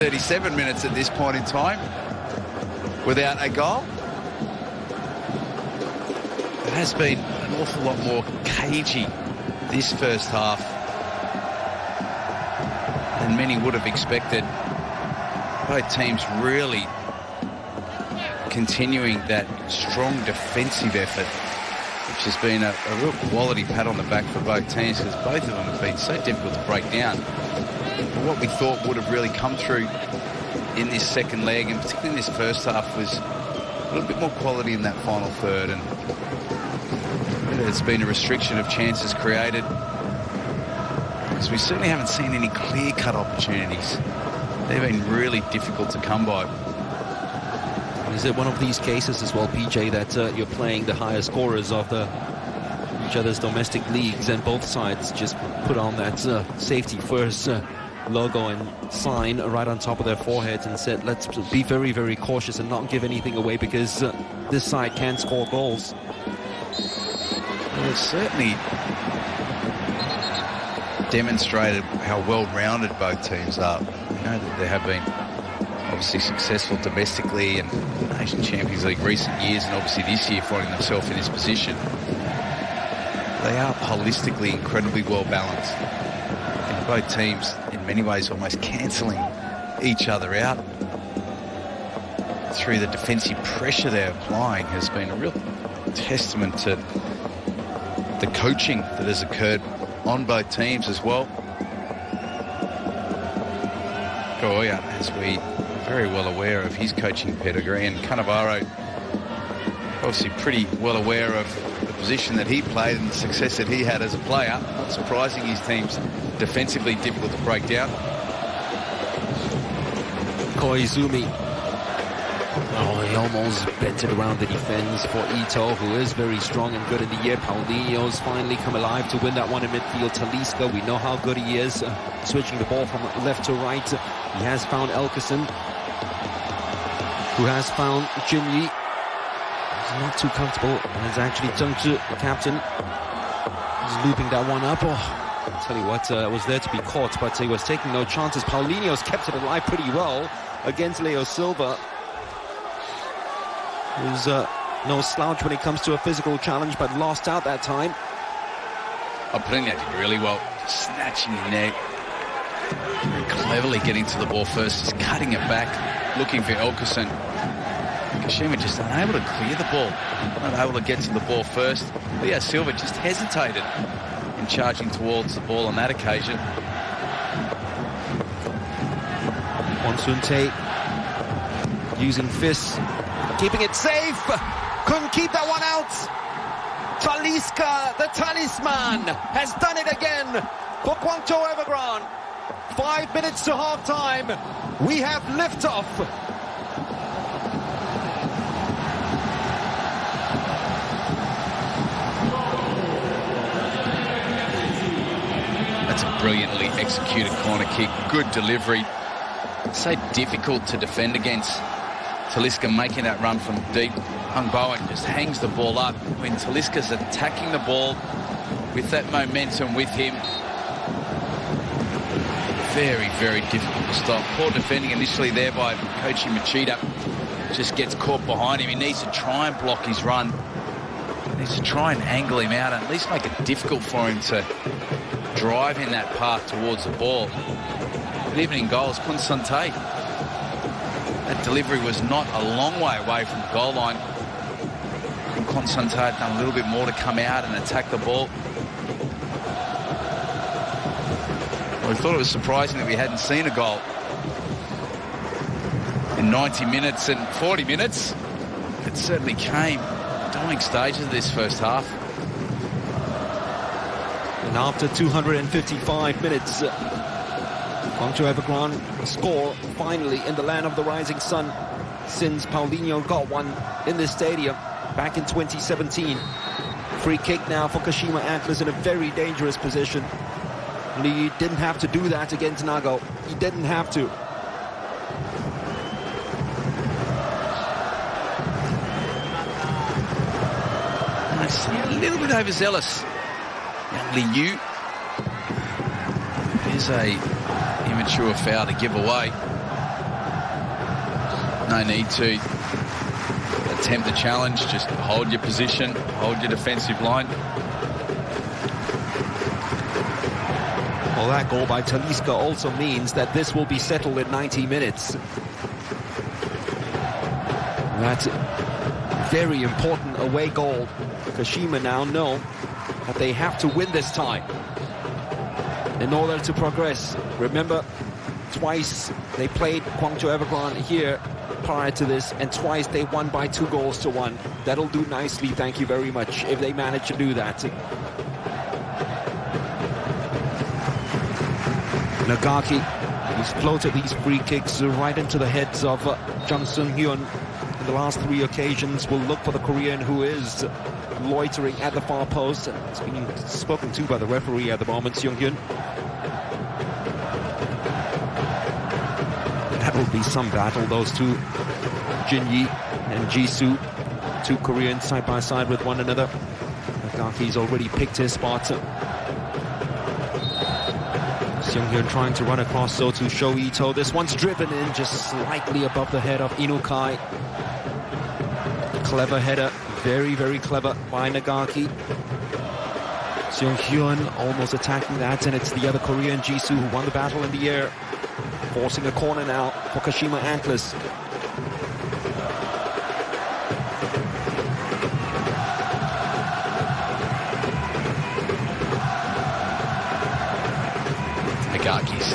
37 minutes at this point in time without a goal. It has been an awful lot more cagey this first half than many would have expected. Both teams really continuing that strong defensive effort, which has been a real quality pat on the back for both teams, because both of them have been so difficult to break down. But what we thought would have really come through in this second leg, and particularly in this first half, was a little bit more quality in that final third. And it's been a restriction of chances created, because we certainly haven't seen any clear-cut opportunities. They've been really difficult to come by. Is it one of these cases as well, PJ, that you're playing the higher scorers of each other's domestic leagues, and both sides just put on that safety first logo and sign right on top of their foreheads and said, let's be very, very cautious and not give anything away, because this side can score goals. Well, it's certainly demonstrated how well-rounded both teams are. We know that they have been obviously successful domestically and AFC Champions League recent years, and obviously this year finding themselves in this position. They are holistically incredibly well balanced, and both teams in many ways almost cancelling each other out through the defensive pressure they're applying has been a real testament to the coaching that has occurred on both teams as well. Goya, as we very well aware of his coaching pedigree, and Cannavaro obviously pretty well aware of the position that he played and the success that he had as a player. Not surprising his team's defensively difficult to break down. Koizumi. Oh, he almost bent it around the defense for Ito, who is very strong and good in the air. Paulinho's finally come alive to win that one in midfield. Talisca, we know how good he is, switching the ball from left to right. He has found Elkerson, who has found Jinyi. He's not too comfortable, and it's actually Zhengzhi, the captain. He's looping that one up. Oh, I'll tell you what, was there to be caught, but he was taking no chances. Paulinho's kept it alive pretty well against Leo Silva, who's no slouch when it comes to a physical challenge, but lost out that time. Paulinho did really well, snatching in there, very cleverly getting to the ball first, just cutting it back, looking for Elkerson. Kashima just unable to clear the ball, not able to get to the ball first. Leo Silva just hesitated in charging towards the ball on that occasion. Monsunte using fists, keeping it safe. Couldn't keep that one out. Talisca, the talisman, has done it again for Guangzhou Evergrande. 5 minutes to half-time. We have liftoff. That's a brilliantly executed corner kick. Good delivery. So difficult to defend against. Talisca making that run from deep. Hung Bowen just hangs the ball up. When Talisca's attacking the ball with that momentum with him, very, very difficult to stop. Poor defending initially there by Koichi Machida. Just gets caught behind him. He needs to try and block his run. He needs to try and angle him out and at least make it difficult for him to drive in that path towards the ball. But even in goals, Kunsante, that delivery was not a long way away from the goal line. And Kunsante had done a little bit more to come out and attack the ball. We thought it was surprising that we hadn't seen a goal in 90 minutes and 40 minutes. It certainly came dying stages of this first half. And after 255 minutes, Guangzhou Evergrande score finally in the land of the rising sun, since Paulinho got one in this stadium back in 2017. Free kick now for Kashima Antlers in a very dangerous position. He didn't have to do that against Nago. He didn't have to. That's a little bit overzealous. Young Li Yu. Here's a immature foul to give away. No need to attempt the challenge. Just hold your position, hold your defensive line. Well, that goal by Talisca also means that this will be settled in 90 minutes. That's a very important away goal. Kashima now know that they have to win this tie in order to progress. Remember, twice they played Guangzhou Evergrande here prior to this, and twice they won by 2-1. That'll do nicely, thank you very much, if they manage to do that. Nagaki, he's floated these free kicks right into the heads of Jung Seung-hyun. In the last 3 occasions, will look for the Korean who is loitering at the far post. It's being spoken to by the referee at the moment, Seung-hyun. That will be some battle, those two, Jin-yi and Jisoo, 2 Koreans side by side with one another. Nagaki's already picked his spot. Seung-hyun trying to run across so to Sho Ito. This one's driven in just slightly above the head of Inukai. Clever header, very, very clever by Nagaki. Seung-hyun almost attacking that, and it's the other Korean, Jisoo, who won the battle in the air. Forcing a corner now for Kashima Antlers. Nagaki's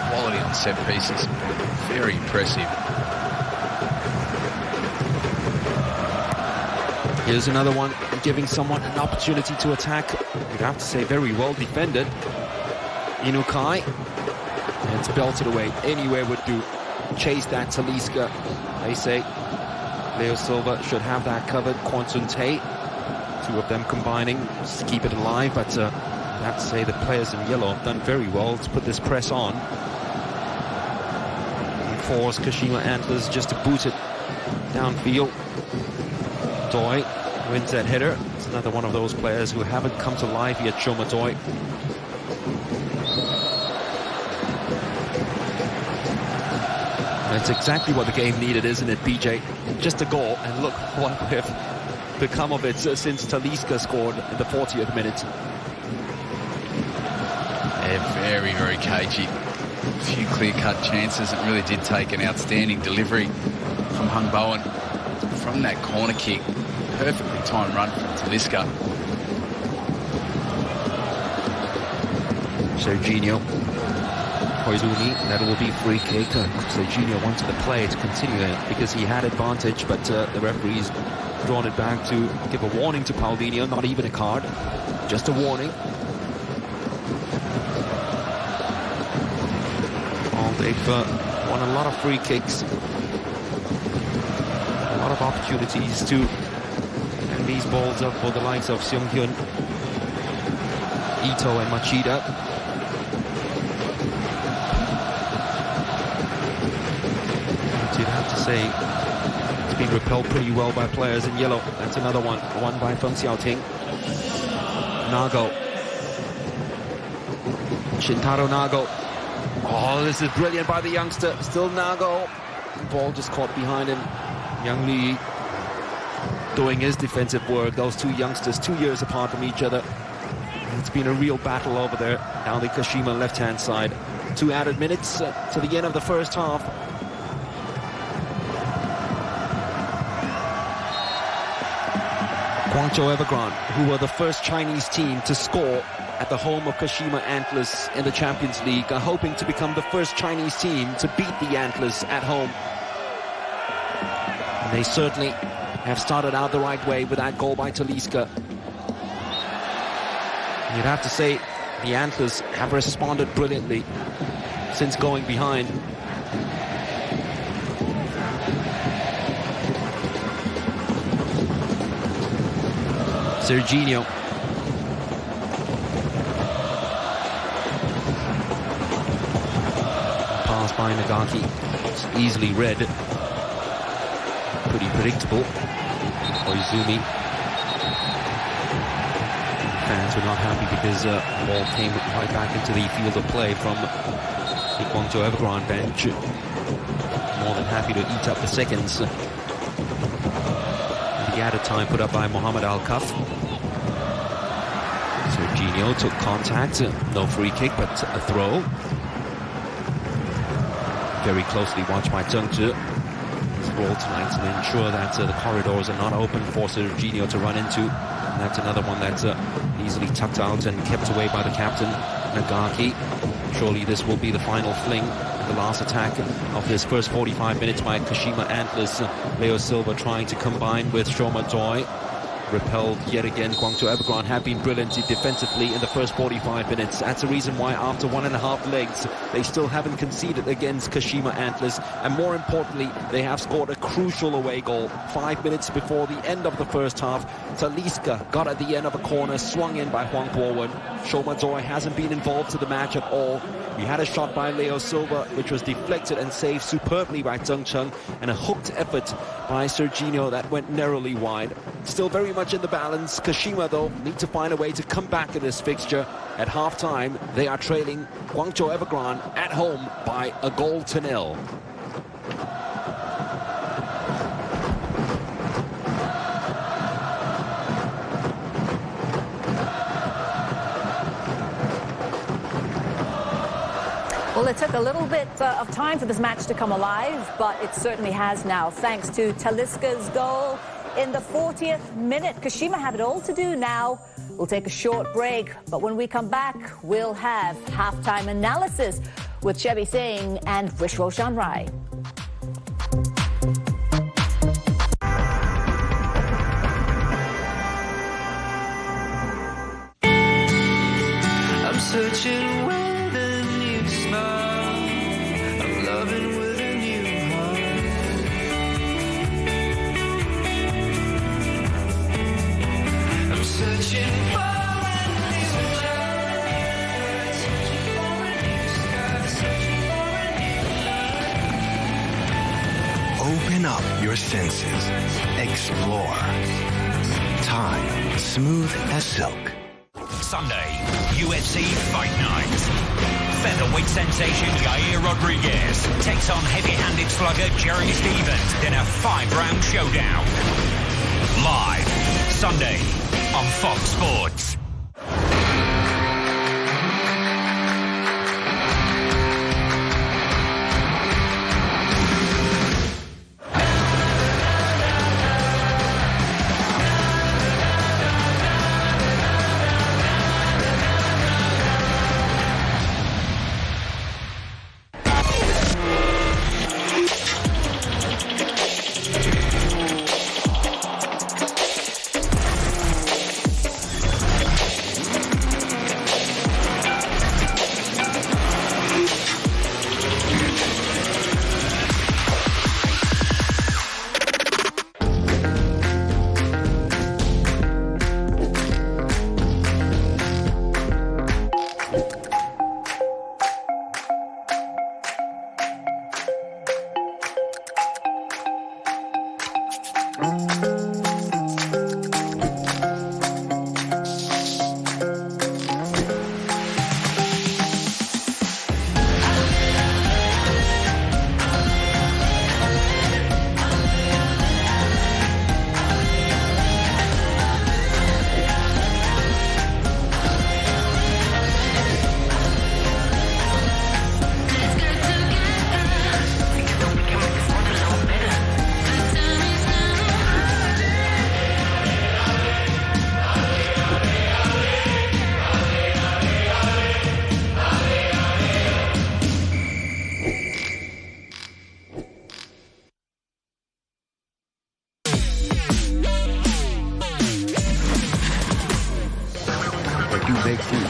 quality on set pieces, very impressive. Here's another one, giving someone an opportunity to attack. You'd have to say very well defended. Inukai. And it's belted away. Anywhere would do. Chase that Talisca. They say Leo Silva should have that covered. Kwon Sun Tae. 2 of them combining. Just keep it alive. But I have to say the players in yellow have done very well to put this press on. And force Kashima Antlers just to boot it downfield. Doi wins that header. It's another one of those players who haven't come to life yet, Shoma Doi. That's exactly what the game needed, isn't it, BJ? Just a goal, and look what we've become of it since Talisca scored in the 40th minute. Yeah, very, very cagey. A few clear-cut chances. It really did take an outstanding delivery from Hung Bowen from that corner kick. Perfectly timed run from Talisca. Serginho. Koizumi, that will be free kick. Serginho wanted the play to continue it because he had advantage, but the referee's drawn it back to give a warning to Paulinho, not even a card, just a warning. Oh, they've won a lot of free kicks, a lot of opportunities to end these balls up for the likes of Seung-hyun, Ito and Machida. You'd have to say it's been repelled pretty well by players in yellow. That's another one by Feng Xiaoting. Nago. Shintaro Nago. Oh, this is brilliant by the youngster. Still Nago. Ball just caught behind him. Yang Li doing his defensive work. Those 2 youngsters, 2 years apart from each other. It's been a real battle over there down the Kashima left-hand side. 2 added minutes to the end of the first half. Guangzhou Evergrande, who were the first Chinese team to score at the home of Kashima Antlers in the Champions League, are hoping to become the first Chinese team to beat the Antlers at home. And they certainly have started out the right way with that goal by Talisca. You'd have to say the Antlers have responded brilliantly since going behind. Serginho. Pass by Nagaki. It's easily read. Pretty predictable. Koizumi. Fans were not happy because the ball came right back into the field of play from the Guangzhou Evergrande bench. More than happy to eat up the seconds. The added time put up by Mohamed Al-Kaf. Serginho took contact, no free kick, but a throw. Very closely watched by Trực. His role tonight to ensure that the corridors are not open for Serginho to run into. And that's another one that's easily tucked out and kept away by the captain, Nagaki. Surely this will be the final fling. The last attack of this first 45 minutes by Kashima Antlers. Leo Silva trying to combine with Shoma Joy. Repelled yet again. Guangzhou Evergrande have been brilliant defensively in the first 45 minutes. That's the reason why after 1.5 legs they still haven't conceded against Kashima Antlers, and more importantly they have scored a crucial away goal 5 minutes before the end of the first half. Talisca got at the end of a corner, swung in by Huang Guowen. Shoma Joy hasn't been involved to the match at all. We had a shot by Leo Silva which was deflected and saved superbly by Zheng Cheng, and a hooked effort by Serginho that went narrowly wide. Still very much in the balance. Kashima though need to find a way to come back in this fixture. At half-time they are trailing Guangzhou Evergrande at home by 1-0. Well, it took a little bit of time for this match to come alive, but it certainly has now, thanks to Talisca's goal in the 40th minute. Kashima have it all to do now. We'll take a short break, but when we come back, we'll have halftime analysis with Chebi Singh and Vishwoshan Rai. I'm searching with a new smile. I'm loving with a new heart. I'm searching for a new life. Searching for a new sky. Searching for a new life. Open up your senses. Explore. Time, smooth as silk. Sunday, UFC Fight Night. Featherweight sensation Yair Rodriguez takes on heavy-handed slugger Jeremy Stevens in a 5-round showdown. Live, Sunday, on Fox Sports.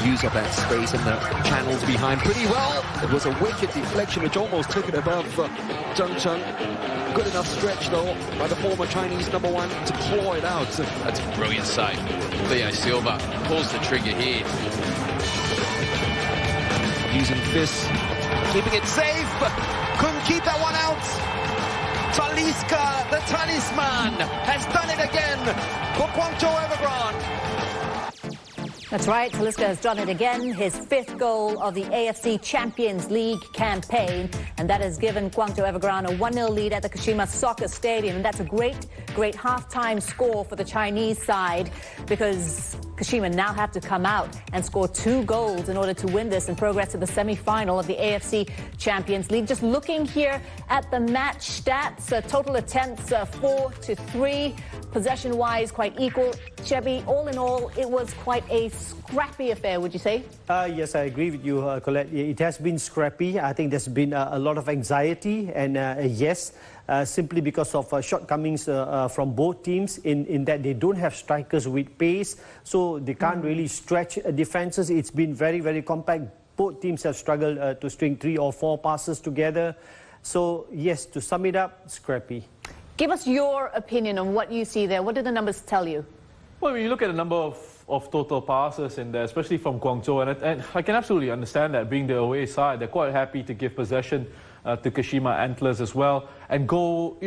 Use of that space and the channels behind pretty well. It was a wicked deflection which almost took it above Zheng Cheng. Good enough stretch though by the former Chinese number 1 to claw it out. That's a brilliant save. Leo Silva pulls the trigger here. Using fists, keeping it safe, couldn't keep that one out. Talisca, the talisman, has done it again for Guangzhou Evergrande. That's right, Talisca has done it again, his 5th goal of the AFC Champions League campaign, and that has given Guangzhou Evergrande a 1-0 lead at the Kashima Soccer Stadium, and that's a great half-time score for the Chinese side, because Kashima now have to come out and score 2 goals in order to win this and progress to the semi-final of the AFC Champions League. Just looking here at the match stats, total attempts 4-3, possession-wise quite equal. Chevy, all in all, it was quite a scrappy affair, would you say? Yes, I agree with you, Colette. It has been scrappy. I think there's been a lot of anxiety, and yes, simply because of shortcomings from both teams in that they don't have strikers with pace, so they can't really stretch defenses. It's been very, very compact. Both teams have struggled to string 3 or 4 passes together. So, yes, to sum it up, scrappy. Give us your opinion on what you see there. What do the numbers tell you? Well, when you look at the number of total passes in there, especially from Guangzhou, and I can absolutely understand that, being the away side, they're quite happy to give possession to Kashima Antlers as well, and go,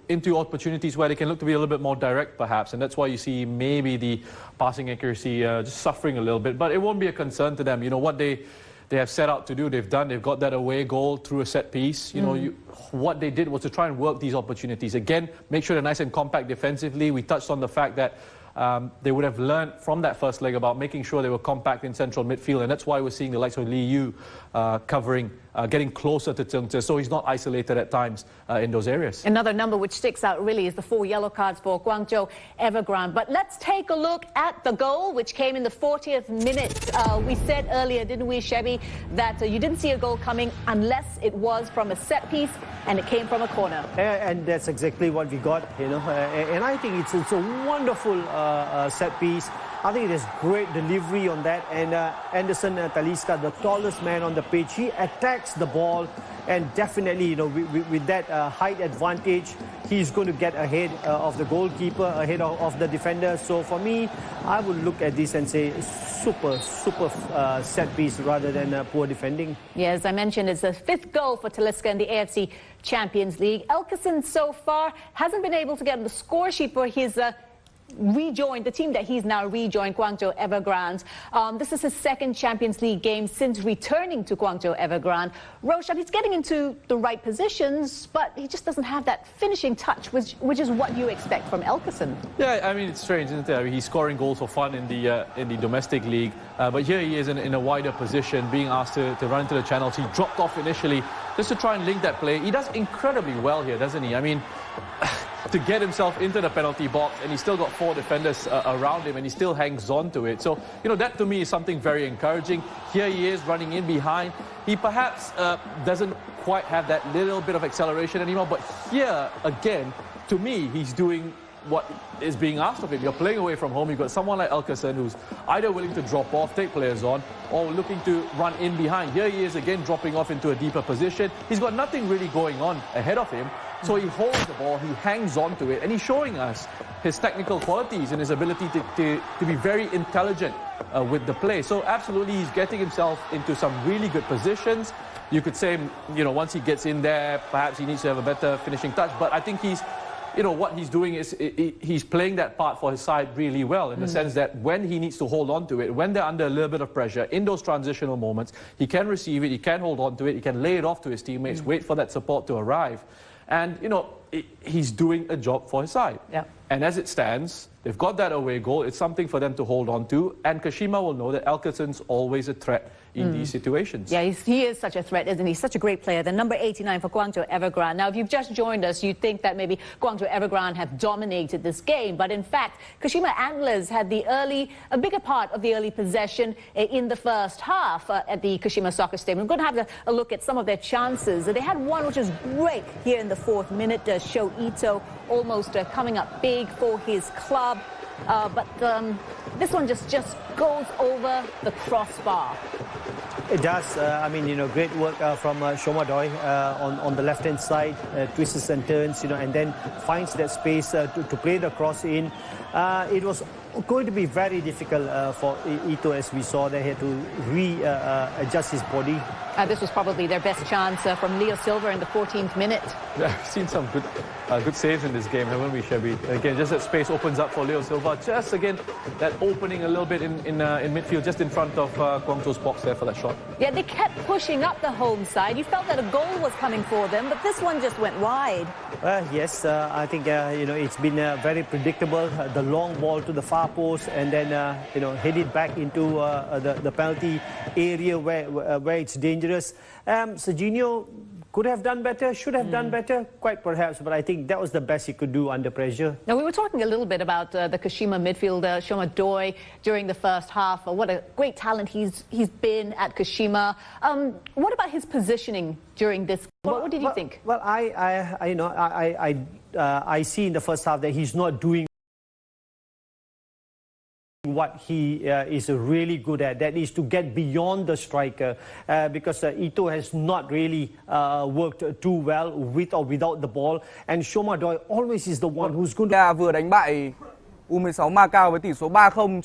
into opportunities where they can look to be a little bit more direct, perhaps, and that's why you see maybe the passing accuracy just suffering a little bit, but it won't be a concern to them. What they have set out to do, they've done. They've got that away goal through a set piece. What they did was to try and work these opportunities. Again, make sure they're nice and compact defensively. We touched on the fact that they would have learned from that first leg about making sure they were compact in central midfield, and that's why we're seeing the likes of Lee Yu covering, getting closer to Tseng Tze, so he's not isolated at times in those areas. Another number which sticks out really is the 4 yellow cards for Guangzhou Evergrande. But let's take a look at the goal, which came in the 40th minute. We said earlier, didn't we, Chevy, that you didn't see a goal coming unless it was from a set piece, and it came from a corner. And that's exactly what we got, and I think it's a wonderful set piece. I think there's great delivery on that, and Anderson Talisca, the tallest man on the pitch, he attacks the ball, and definitely, with that height advantage, he's going to get ahead of the goalkeeper, ahead of the defender. So for me, I would look at this and say super set piece rather than poor defending. Yeah, as I mentioned, it's the 5th goal for Talisca in the AFC Champions League. Elkeson so far hasn't been able to get on the score sheet for his the team that he's now rejoined, Guangzhou Evergrande. This is his 2nd Champions League game since returning to Guangzhou Evergrande. Roshan, he's getting into the right positions, but he just doesn't have that finishing touch, which is what you expect from Elkeson. Yeah, I mean, it's strange, isn't it? I mean, he's scoring goals for fun in the domestic league, but here he is in a wider position, being asked to run into the channels. He dropped off initially just to try and link that play. He does incredibly well here, doesn't he? I mean, to get himself into the penalty box, and he's still got 4 defenders around him, and he still hangs on to it. So, that to me is something very encouraging. Here he is running in behind. He perhaps doesn't quite have that little bit of acceleration anymore, but here, again, to me, he's doing what is being asked of him. You're playing away from home. You've got someone like Elkeson who's either willing to drop off, take players on, or looking to run in behind. Here he is again dropping off into a deeper position. He's got nothing really going on ahead of him. So he holds the ball, he hangs on to it, and he's showing us his technical qualities and his ability to be very intelligent with the play. So absolutely, he's getting himself into some really good positions. You could say, once he gets in there, perhaps he needs to have a better finishing touch. But I think he's, what he's doing is he's playing that part for his side really well, in the sense that when he needs to hold on to it, when they're under a little bit of pressure, in those transitional moments, he can receive it, he can hold on to it, he can lay it off to his teammates, wait for that support to arrive. And, he's doing a job for his side. Yeah. And as it stands, they've got that away goal. It's something for them to hold on to. And Kashima will know that Elkeson's always a threat in these situations. Yeah, he is such a threat, isn't he? Such a great player. The number 89 for Guangzhou Evergrande. Now, if you've just joined us, you'd think that maybe Guangzhou Evergrande have dominated this game. But in fact, Kashima Antlers had a bigger part of the early possession in the first half at the Kashima Soccer Stadium. We're going to have a look at some of their chances. They had one which was great here in the 4th minute. Sho Ito almost coming up big for his club. But this one just goes over the crossbar. It does. Great work from Shomadoi on the left-hand side, twists and turns, and then finds that space to play the cross in. It was going to be very difficult for Ito, as we saw. They had to readjust his body. This was probably their best chance from Leo Silva in the 14th minute. Yeah, we've seen some good saves in this game, haven't we, Shabby? Again, just that space opens up for Leo Silva. Just again, that opening a little bit in midfield, just in front of Guangzhou's box there for that shot. Yeah, they kept pushing up the home side. You felt that a goal was coming for them, but this one just went wide. Yes, I think it's been very predictable. The long ball to the far post, and then headed back into the penalty area where it's dangerous. Serginho could have done better, should have done better, quite perhaps, but I think that was the best he could do under pressure. Now, we were talking a little bit about the Kashima midfielder, Shoma Doi, during the first half. What a great talent he's been at Kashima. What about his positioning during this? What did you think? Well, I see in the first half that he's not doing what he is really good at, that is to get beyond the striker, because Ito has not really worked too well with or without the ball, and Shoma Doi always is the one who's going to... Vừa đánh bại U16 Macau với tỷ số 3-0.